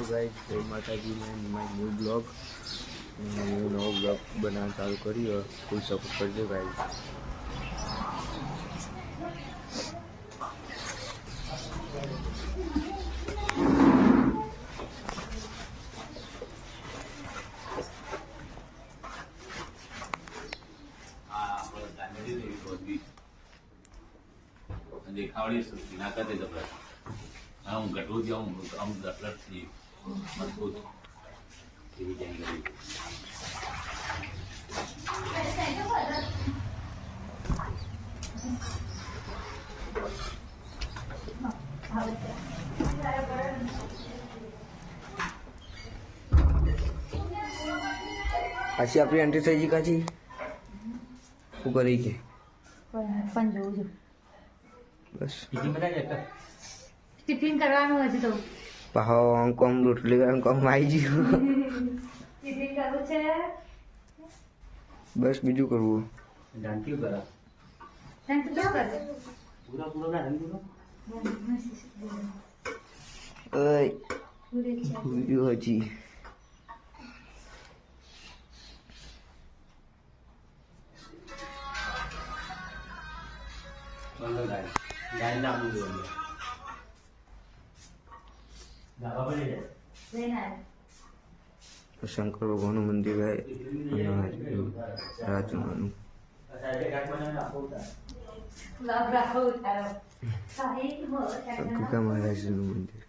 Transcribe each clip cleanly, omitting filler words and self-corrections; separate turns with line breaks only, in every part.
Hello guys, જય માતાજી ને માય ન્યૂ બ્લોગ. નવો બ્લોગ બનાવવાનું ચાલુ કર્યો. ફૂલ સપોર્ટ કરજો ગાઈસ.
દેખાવડી સૃષ્ટિ ના કરते जबरदस्त हम गठू जाऊं हम गठलट थी मजबूत तेरी जाएंगे
આશી આપણી એન્ટ્રી થઈ ગઈ કાચી શું કરી કે
પણ જોઉં છું
બસ
ટિફિન કરવાનું હજી તો
પાહો કોમ રોટલી ગરમ કોમ આવી ગયું.
ટિફિન કરવું છે
બસ બીજું કરવું.
जानती करा
તને તો શું કરે
पूरा पूरा ना रंग पूरा
ઓય
પૂરે છે
ભૂલ્યું હજી
चलो गाइस गाइस ना बोल दो दावा बने जाए
લેના
શંકર ભગવાનનું મંદિર है રાજમાનું
ऐसे गाइस बना ना होता
લાગ રાખો તારો સાહી હો
અંકિકા મહારાજનું મંદિર.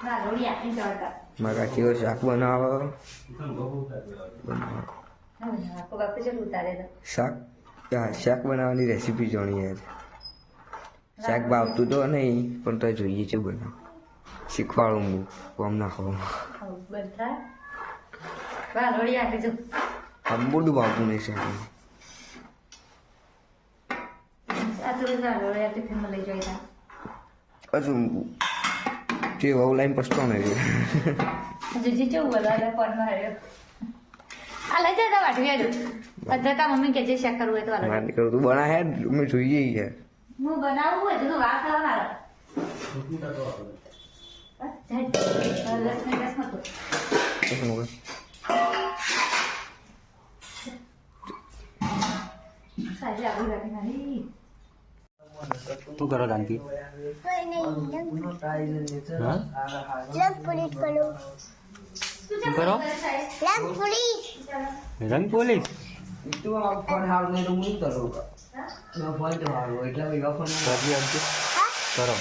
ના રોડી આપી જડતા
મારા કાચીઓ શાક બનાવો
આપકો બાપે ચલ ઉતારે તો
શાક શાક બનાવવાની રેસીપી જાણી યાર. શાક ભાવતું તો નહીં પણ તો જોઈએ છે બનાવ શીખવાડું હું કોમ ના ખાવ
બધા વા રોડી આપી જો
આમ બધું ભાવતું નહીં શાક.
આ તો ના રોડી આપી ટિફિન લઈ જોઈતા
હજુ જે વહુ લાઈન પસતો નહીં
જીજી ચેવું બધા ફોનમાં હર્યો આ લઈ જતા વાટવી આજો બધા મમ્મી કે જે શેક કરવું હોય તો
ના
અલગ
નીકળું તું બના હે અમે જોઈએ યાર.
હું બનાવું હોય તો વાત કરવાના
तू करो जानती हाँ तू करो रंग police
itu phone harus ni rumah itu loh. Nggak phone tu harus. Itu juga phone.
करती जानती करो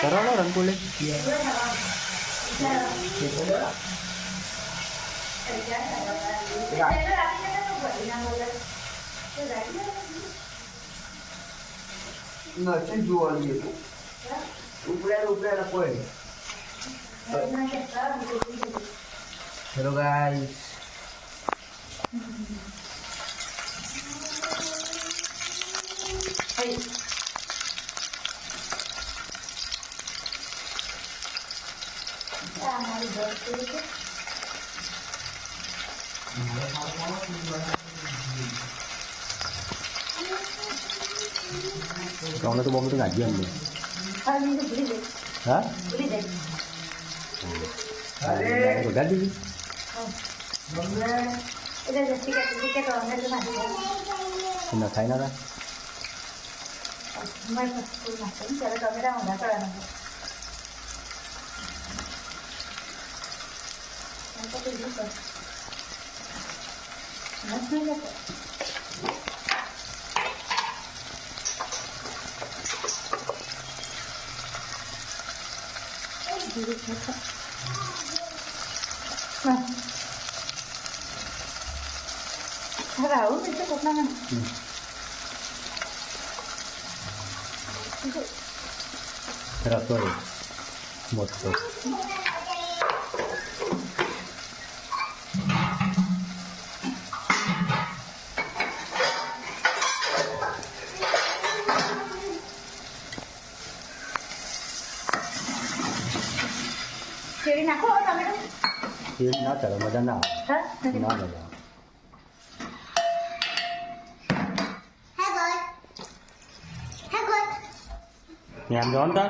करो लो रंग police
Nggak sih jual gitu. Upaya ada poin. Hello guys.
kamu tuh bawa itu ngajian deh hah udah di sudah kain apa
Tahu itu kok mana?
Teratur motor
Jadi nak kok tak ada?
ini nak cara macam mana?
Hah?
Nak macam Nhà em đón đó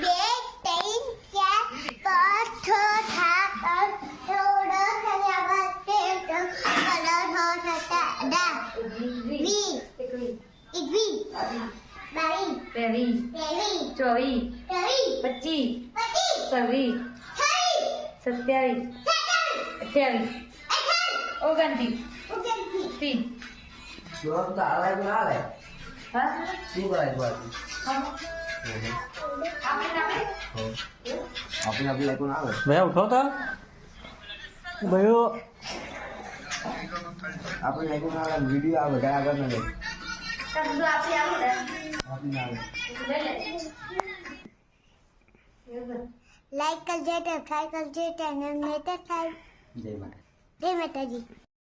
એકવીસ, ત્રેવીસ, ચોવીસ, 25, 26, 27, 28, 29, 30.
Job તો હાલે કે ના હાલે
હા?
શું કરાય તું આપણે લાઈકો ના આવે
ભાઈ ઉઠો તા ભાઈઓ
આપણે લાઈકો ના આવે વિડીયો આ બધા આગળ ના લે
તમને આપી આવું ને?
આપણે ના આવે
લઈ લે. એવું.
લાઈક કરજો સબસ્ક્રાઈબ કરજો ચેનલ ને તો થાય
જય માતા
જય માતાજી